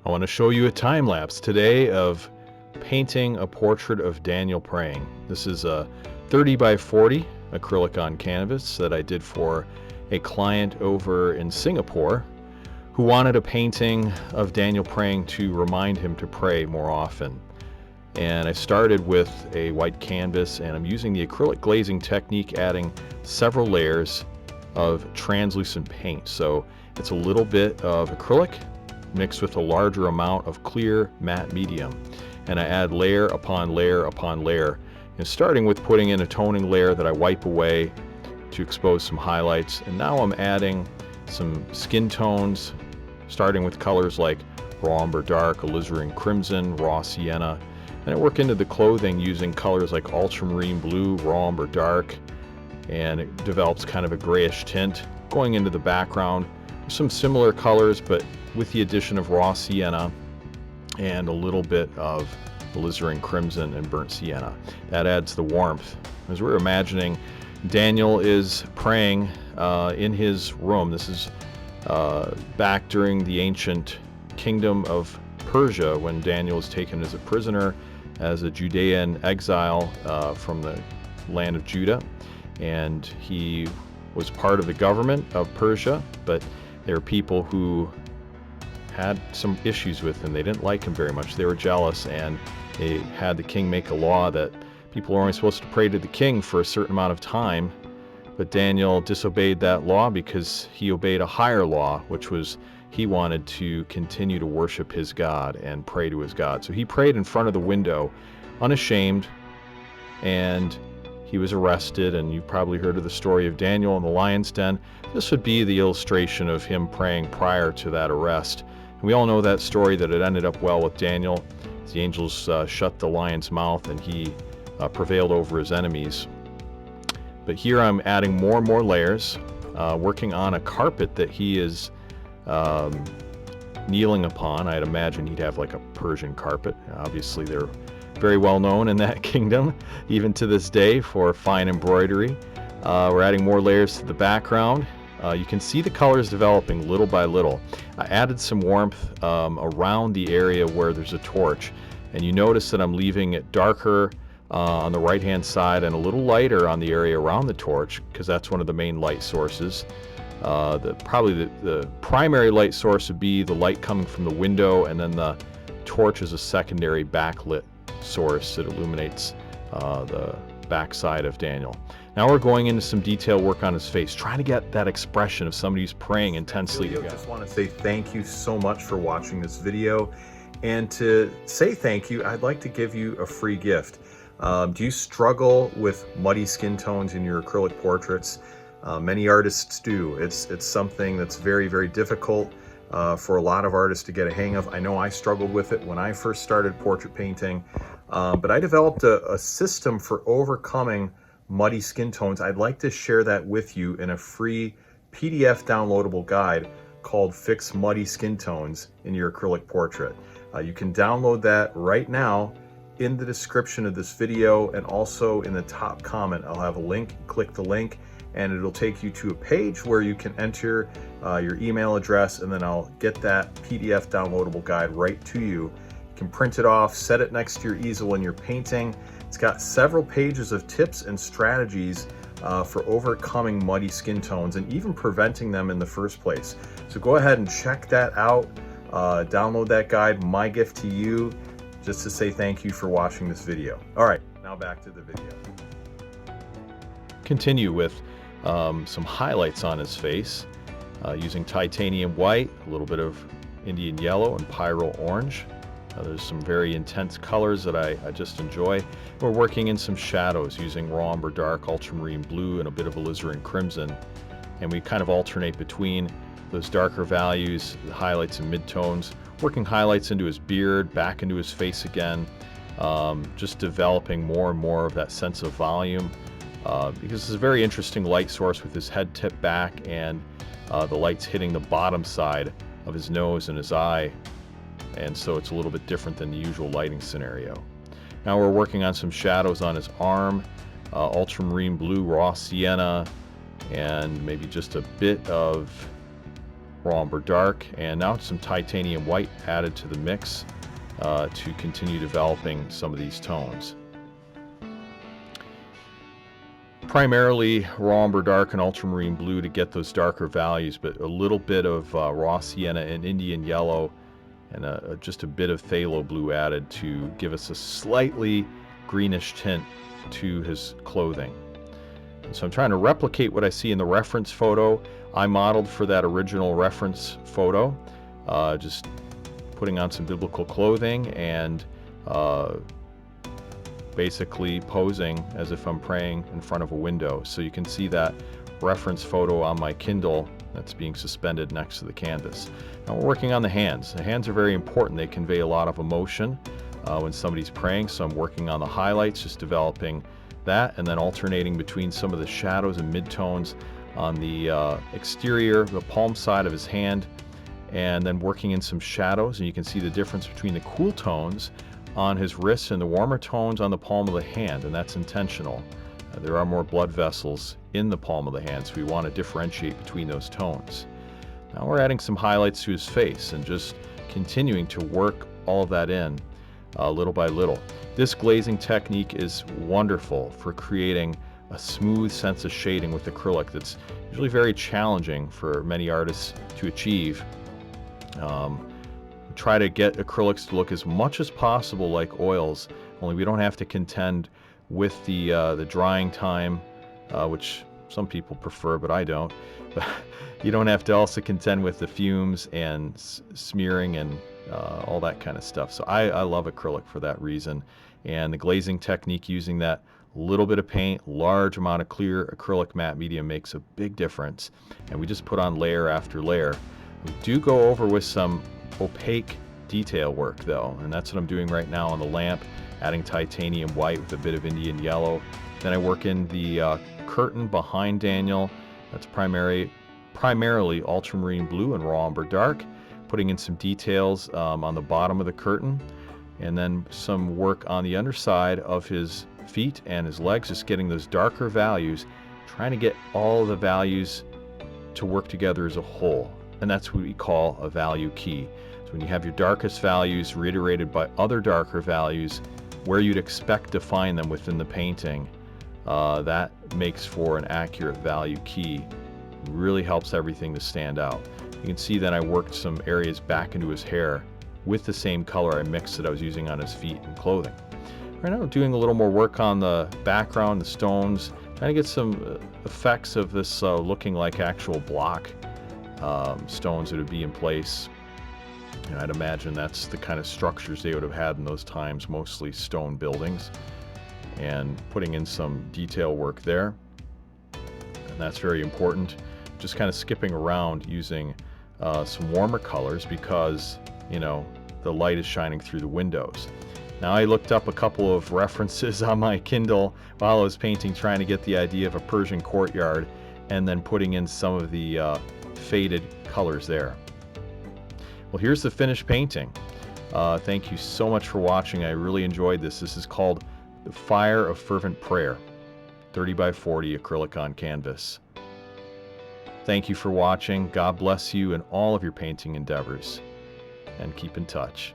I want to show you a time lapse today of painting a portrait of Daniel praying. This is a 30 by 40 acrylic on canvas that I did for a client over in Singapore who wanted a painting of Daniel praying to remind him to pray more often. And I started with a white canvas, and I'm using the acrylic glazing technique, adding several layers of translucent paint. So it's a little bit of acrylic mixed with a larger amount of clear matte medium, and I add layer upon layer upon layer, and starting with putting in a toning layer that I wipe away to expose some highlights. And now I'm adding some skin tones, starting with colors like raw umber dark, alizarin crimson, raw sienna, and I work into the clothing using colors like ultramarine blue, raw umber dark, and it develops kind of a grayish tint. Going into the background, some similar colors, but with the addition of raw sienna and a little bit of alizarin crimson and burnt sienna. That adds the warmth. As we're imagining, Daniel is praying in his room. This is back during the ancient kingdom of Persia, when Daniel was taken as a prisoner as a Judean exile from the land of Judah, and he was part of the government of Persia, but there were people who had some issues with him. They didn't like him very much. They were jealous, and they had the king make a law that people are only supposed to pray to the king for a certain amount of time. But Daniel disobeyed that law because he obeyed a higher law, which was he wanted to continue to worship his God and pray to his God. So he prayed in front of the window, unashamed, and he was arrested. And you've probably heard of the story of Daniel in the lion's den. This would be the illustration of him praying prior to that arrest. And we all know that story, that it ended up well with Daniel. The angels shut the lion's mouth, and he prevailed over his enemies. But here I'm adding more and more layers, working on a carpet that he is kneeling upon. I'd imagine he'd have like a Persian carpet. Obviously, they're very well known in that kingdom, even to this day, for fine embroidery. We're adding more layers to the background. You can see the colors developing little by little. I added some warmth around the area where there's a torch, and you notice that I'm leaving it darker on the right hand side and a little lighter on the area around the torch, because that's one of the main light sources. Probably the primary light source would be the light coming from the window, and then the torch is a secondary backlit source that illuminates the backside of Daniel. Now we're going into some detail work on his face, trying to get that expression of somebody who's praying intensely to God. I just want to say thank you so much for watching this video, and to say thank you, I'd like to give you a free gift. Do you struggle with muddy skin tones in your acrylic portraits? Many artists do. It's something that's very, very difficult for a lot of artists to get a hang of. I know I struggled with it when I first started portrait painting, but I developed a system for overcoming muddy skin tones. I'd like to share that with you in a free PDF downloadable guide called Fix Muddy Skin Tones in Your Acrylic Portrait. You can download that right now in the description of this video, and also in the top comment I'll have a link. Click the link and it'll take you to a page where you can enter your email address, and then I'll get that PDF downloadable guide right to you. You can print it off, set it next to your easel when you're painting. It's got several pages of tips and strategies for overcoming muddy skin tones and even preventing them in the first place. So go ahead and check that out. Download that guide. My gift to you, just to say thank you for watching this video. All right, now back to the video. Continue with some highlights on his face using titanium white, a little bit of Indian yellow, and pyro orange. There's some very intense colors that I just enjoy. We're working in some shadows using raw umber dark, ultramarine blue, and a bit of alizarin crimson. And we kind of alternate between those darker values, the highlights and midtones, working highlights into his beard, back into his face again, just developing more and more of that sense of volume. Because it's a very interesting light source with his head tipped back, and the light's hitting the bottom side of his nose and his eye. And so it's a little bit different than the usual lighting scenario. Now we're working on some shadows on his arm, ultramarine blue, raw sienna, and maybe just a bit of raw umber dark, and now some titanium white added to the mix to continue developing some of these tones. Primarily raw umber dark and ultramarine blue to get those darker values, but a little bit of raw sienna and Indian yellow and just a bit of phthalo blue added to give us a slightly greenish tint to his clothing. And so I'm trying to replicate what I see in the reference photo. I modeled for that original reference photo, just putting on some biblical clothing and basically posing as if I'm praying in front of a window. So you can see that reference photo on my Kindle that's being suspended next to the canvas. Now we're working on the hands. The hands are very important. They convey a lot of emotion when somebody's praying, so I'm working on the highlights, just developing that, and then alternating between some of the shadows and midtones on the exterior, the palm side of his hand, and then working in some shadows, and you can see the difference between the cool tones on his wrists and the warmer tones on the palm of the hand, and that's intentional. There are more blood vessels in the palm of the hand, so we want to differentiate between those tones. Now we're adding some highlights to his face and just continuing to work all of that in little by little. This glazing technique is wonderful for creating a smooth sense of shading with acrylic that's usually very challenging for many artists to achieve. Try to get acrylics to look as much as possible like oils, only we don't have to contend with the drying time, which some people prefer, but I don't. But you don't have to also contend with the fumes and smearing and all that kind of stuff. So I love acrylic for that reason. And the glazing technique, using that little bit of paint, large amount of clear acrylic matte medium, makes a big difference. And we just put on layer after layer. We do go over with some opaque detail work though, and that's what I'm doing right now on the lamp, adding titanium white with a bit of Indian yellow. Then I work in the curtain behind Daniel. That's primarily ultramarine blue and raw umber dark, putting in some details on the bottom of the curtain, and then some work on the underside of his feet and his legs, just getting those darker values, trying to get all the values to work together as a whole. And that's what we call a value key. So when you have your darkest values reiterated by other darker values where you'd expect to find them within the painting, that makes for an accurate value key. It really helps everything to stand out. You can see that I worked some areas back into his hair with the same color I mixed that I was using on his feet and clothing. Right now I'm doing a little more work on the background, the stones, trying to get some effects of this looking like actual block stones that would be in place. And I'd imagine that's the kind of structures they would have had in those times, mostly stone buildings, and putting in some detail work there. And that's very important. Just kind of skipping around using some warmer colors because, you know, the light is shining through the windows. Now I looked up a couple of references on my Kindle while I was painting, trying to get the idea of a Persian courtyard, and then putting in some of the faded colors there. Well, here's the finished painting. Thank you so much for watching. I really enjoyed this. This is called The Fire of Fervent Prayer, 30 by 40 acrylic on canvas. Thank you for watching. God bless you in all of your painting endeavors, and keep in touch.